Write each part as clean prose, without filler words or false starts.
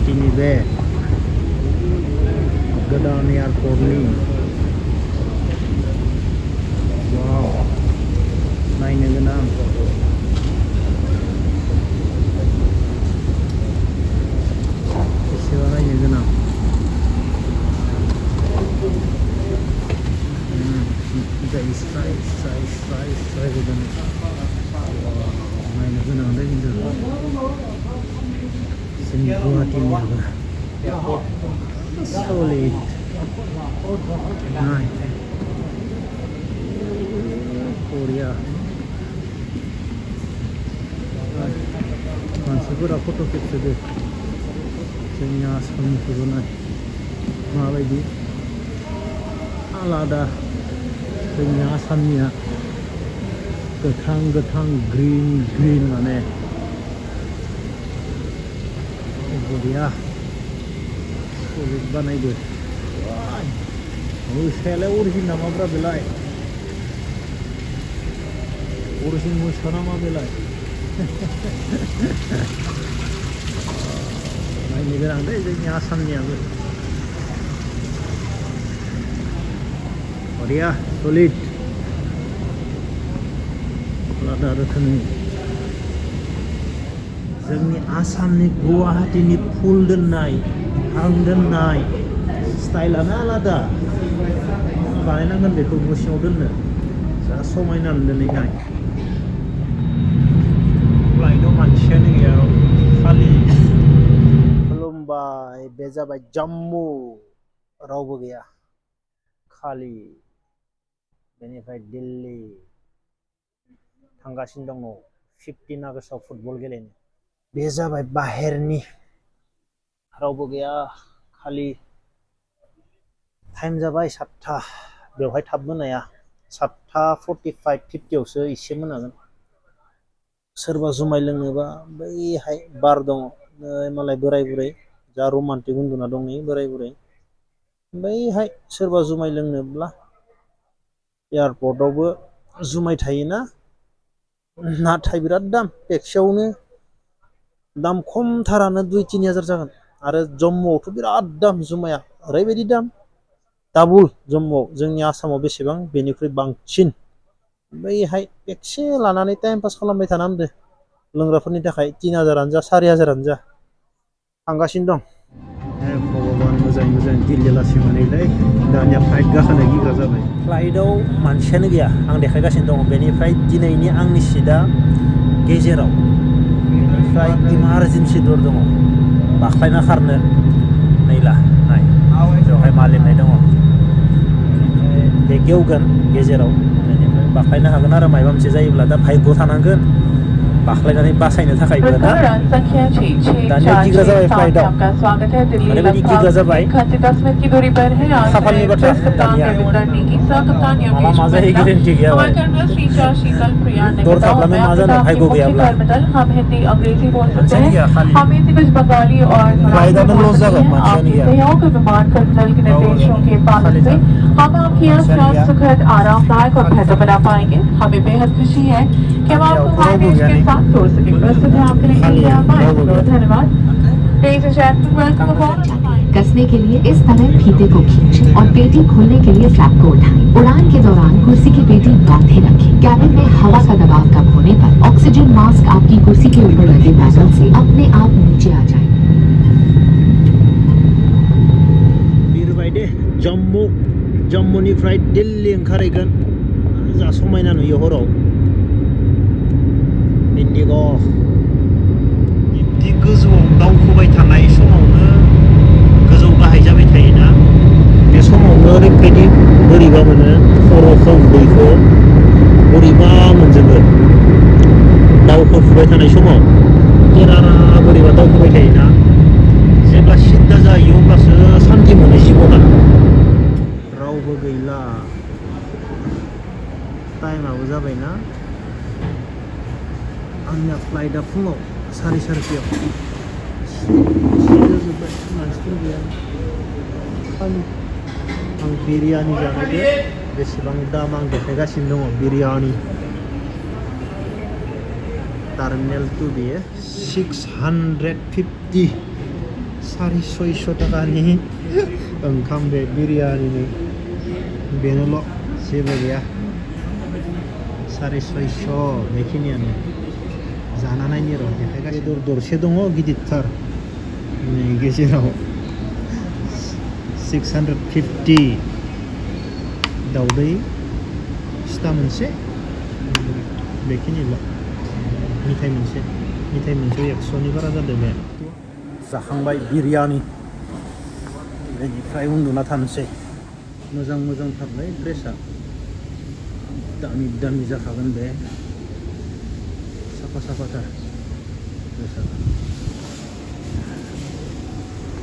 गुवाहाटीनि बे गोदान एयारपर्टनि वाव नायनो गोनां एसेबा नायनो गोनां स्राय गोदान नायनो गोनां दे खिन्थु जोंनि गुवाहाटीनियाबो solid नाय बरिया मानसिफोरा फट' खेबसोदो जोंनि आसामनिखौबो नाय माबायदि आलादा जोंनि आसामनिया गोथां गोथां ग्रीन माने बरिया सलिड बानायदो मोसायालाय अरिजिन नामाब्रा बेलाय अरिजिन मोसा नामा बेलाय नायनो गोनां दै जोंनि आसामनियाबो बरिया सलिड आलादा रोखोमनि जोंनि आसामनि गुवाहाटीनि फुल दोननाय हां दोननाय स्टाइलानो आलादा बानायनांगोन बेखौ मोसिङाव दोननो जा समायना नुदोंनाय फ्लाइटआव मानसियानो गैया खालि खुलुमबाय बे जाबाय जम्मु रावबो गैया खालि बेनिफ्राय दिल्ली थांगासिनो दङ 15 आगस्टआव फुटबल गेलेनो बे जाबाय बाहेरनि रावबो गैया खालि टाइम जाबाय 7टा बेवहाय थाब मोनाया 7:45 50आवसो एसे मोनागोन सोरबा जुमाय लोंनोबा बैहाय बार दङ मालाय बोराय बुरै जा रमान्टिक उन्दुना दं नै बोराय बुरै बैहाय सोरबा जुमाय लोंनोब्ला एयारपर्टआवबो जुमाय थायोना नाथाय बिराद दाम पेक्सेयावनो दाम खमथारानो 2-3 हाजार जागोन आरो जम्मुआवथ' बिराद दाम जुमाया ओरैबायदि दाम डाबल जम्मुआव जोंनि आसामाव बेसेबां बेनिख्रुइ बांसिन बैहाय पेक्से लानानै टाइम पास खालामबाय थाना होनदो लोंग्राफोरनि थाखाय 3000आनो जा 4000आनो जा थांगासिनो दं भगबान मोजां दिल्ली लासि मोनैलाय दानिया फ्लाइट गाखोनो गिग्रा जाबाय फ्लाइटआव मानसियानो गैया आं देखायगासिनो दं बेनिफ्राय दिनैनि आंनि सिटआ गेजेराव बेनिफ्राय इमारजेन्सि दर दङ बाख्लायना खारनो नैला नाय बेवहाय मा लिरनाय दङ बे गेवगोन गेजेराव बेनिफ्राय बाख्लायनो हागोन आरो माबा मोनसे जायोब्ला दा भाग्य थानांगोन बाख्लायनानै बासायनो थाखायबो ना दानिया गिग्रा जाबाय फ्लाइटआव ओरैबायदि गिग्रा जाबाय खाफालनि बाथ्रा दानिया मा जायो गेरेन्टि गैया दर थाब्लानो मा जानो भाग्य गैयाब्ला मानसियानो गैया खालि फ्लाइटआनो लस जागोन मानसियानो गैया हम आपकी यात्रा सुखद आरामदायक और बेहतर बना पाएंगे हमें बेहद खुशी है कि हम आपको हाई रेंज के साथ छोड़ सकेंगे प्रस्तुत है आपके लिए धन्यवाद कसने के लिए इस तरह फीते को खींचें और पेटी खोलने के लिए फ्लैप को उठाएं। उड़ान के दौरान कुर्सी की पेटी बांधे रखें। कैबिन में हवा का दबाव कम होने पर ऑक्सीजन मास्क आपकी कुर्सी के ऊपर लगे पैनल से अपने आप नीचे आ जाए। जम्मुनिफ्राय दिल्ली ओंखारहैगोन जा समायना नुयो हराव इन्डिग' बिब्दि गोजौआव दावखोबाय थानाय समावनो गोजौ गाहाय जाबाय थायोना बे समावनो ओरैबायदि बोरैबा मोनो खर'खौ उदैखौ बोरैबा मोनजोबो दावखोफुबाय थानाय समाव केरारा बोरैबा दावखोबाय थायोना जेब्ला सिद्दा जायो अब्लासो सान्थि मोनो जिबना रावबो गैला टाइमाबो जाबायना आंनिया फ्लाइटआ फुङाव 4:30 जोबबाय मानसिफोर गैया खालि आं बिरियानि जानायदो बेसेबां दाम आं देखायगासिनो दङ बिरियानि टार्मिनेल 2 बेयो 650 650 थाखानि ओंखाम बे बिरियानिनि बेनोल' जेबो गैया 650 बेखिनियानो जाना नायनि र' देखायगासिनो बेदर दरसे दङ गिदिरथार नै गेजेराव 650 दाउदै सिथा मोनसे बेखिनिल' मिथाइ मोनसे 100नि बारा जादों बे जाखांबाय बिरियानि बेनिफ्राय उन्दुना थानोसै मोजां मोजांथारलै ड्रेसा दामि जाखागोन बे साफाथार ड्रेसा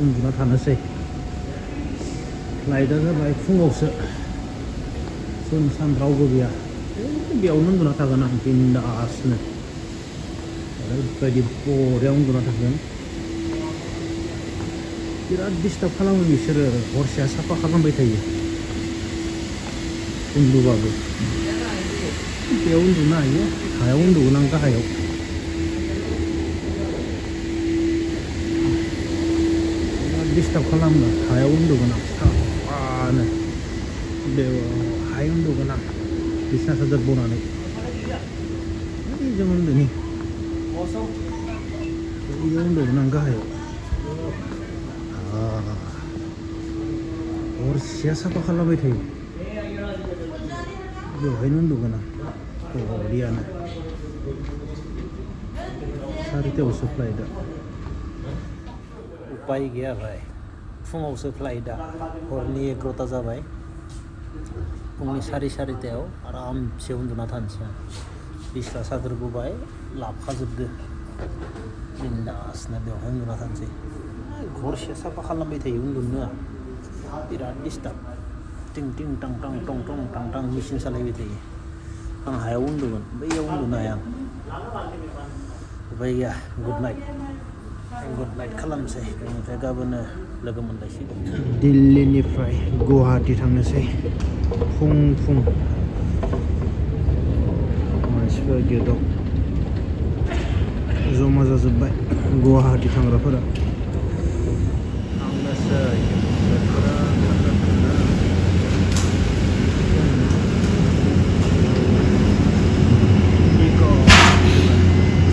उन्दुना थानोसै फ्लाइटआ जाबाय फुङावसो सान रावबो गैया बेयावनो उन्दुना थागोन आं बिन्दासनो ओरैबायदि बरिया उन्दुना थागोन बिराद डिस्टार्ब खालामो बिसोरो हरसेया साफा खालामबाय थायो उन्दुबाबो बेयाव उन्दुनो हायो हायाव उन्दुगोन आं गाहायाव बिराद डिस्टार्ब खालामो हायाव उन्दुगोन आं साफानो बेयाव हायाव उन्दुगोन आं बिसना सादर बनानै जों उन्दुनि बेयाव उन्दुगोन आं गाहायाव हरसेया साफा खालामबाय थायो बेवहायनो उन्दुगोन आं बरियानो 4टायावसो फ्लाइटआ उपाय गैया भाई फुङावसो फ्लाइटआ हरनि 11टा जाबाय फुंनि 4:30टायाव आरामसे उन्दुना थानोसै आं बिसना सादर बबाय लाबखाजोबदो बिन्दासनो बेवहाय उन्दुना थानोसै हरसे साफा खालामबाय थायो उन्दुनो बिराद डिस्टार्ब टिं टिं टां टां टं टं टां टां मेचिन सालायबाय थायो आं हायाव उन्दुगोन बैयाव उन्दुनो हाया आं उपाय गैया गुड नाइट खालामसै बेनिफ्राय गाबोनो लोगो मोनलायसिगोन दिल्लीनिफ्राय गुवाहाटि थांनोसै फुं मानसिफोरा गेटआव जमा जाजोब्बाय गुवाहाटि थांग्राफोरा थांनोसै बोथोरा थान्दा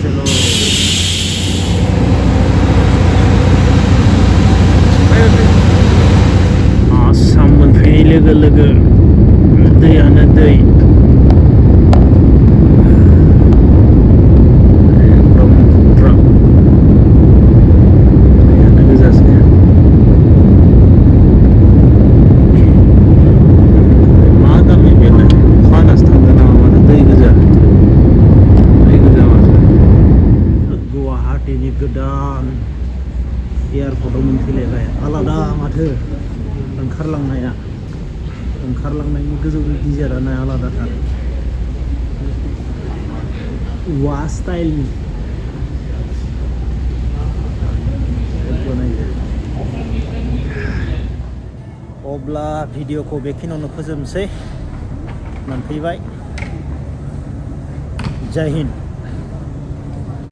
चलो आसाम मोनफैनाय लोगो दैयानो दै गोदान एयारपर्टआव मोनफैलायबाय आलादा माथो ओंखारलांनायनि गोजौनि गिजारानो आलादाथार वा स्टाइलनि अब्ला भिडिअखौ बेखिनियावनो फोजोबनोसै मोनफैबाय जय हिन्द